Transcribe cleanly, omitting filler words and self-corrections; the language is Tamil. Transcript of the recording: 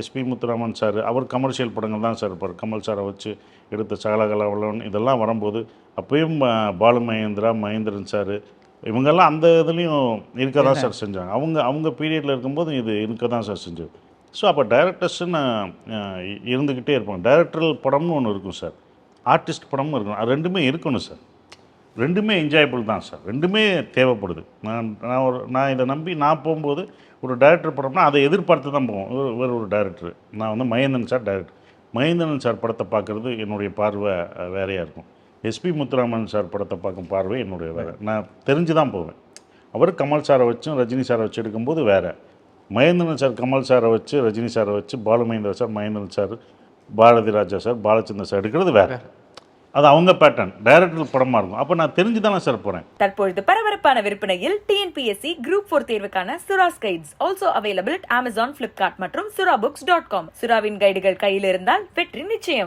எஸ்பி முத்துராமன் சார், அவர் கமர்ஷியல் படங்கள் தான் சார் இருப்பார். கமல் சாரை வச்சு எடுத்த சகலகலாவலன் இதெல்லாம் வரும்போது அப்பயும் பாலு மகேந்திரா, மகேந்திரன் சார் இவங்கெல்லாம் அந்த இதுலேயும் இருக்க தான் சார் செஞ்சாங்க. அவங்க பீரியடில் இருக்கும்போது இது இருக்க தான் சார் செஞ்சது. ஸோ அப்போ டைரக்டர்ஸ்ன்னு இருந்துக்கிட்டே இருப்பாங்க. டைரக்டரல் படம்னு ஒன்று இருக்கும் சார், ஆர்டிஸ்ட் படமும் இருக்கணும். அது ரெண்டுமே இருக்கணும் சார். ரெண்டுமே என்ஜாயபிள் தான் சார், ரெண்டுமே தேவைப்படுது. நான் இதை நம்பி நான் போகும்போது ஒரு டைரக்டர் படம்னா அதை எதிர்பார்த்து தான் போவோம். வேறு ஒரு டைரக்டர், நான் வந்து Mahendran sir director, Mahendran sir படத்தை பார்க்குறது என்னுடைய பார்வை வேறையாக இருக்கும். எஸ்பி முத்துராமன் சார் படத்தை பார்க்கும் பார்வை என்னுடைய வேறு. நான் தெரிஞ்சு தான் போவேன். அவர் கமல் சாரை வச்சும் ரஜினி சாரை வச்சு எடுக்கும்போது வேறு, மகேந்திரன் சார் கமல் சாரை வச்சு ரஜினி சாரை வச்சு Balu Mahindra sir, Mahendran sir, Bharathi Raja sir, Balachander sir எடுக்கிறது வேறு. அது அவங்க பேட்டர்ன், டைரக்டர் படமாக இருக்கும். அப்போ நான் தெரிஞ்சு தானே சார் போகிறேன். தற்பொழுது பரபரப்பான விற்பனையில் TNPSC Group 4 தேர்வுக்கான Sura's guides also available at Amazon, Flipkart மற்றும் surabooks.com. சுராவின் கைடுகள் கையில் இருந்தால் வெற்றி நிச்சயம்.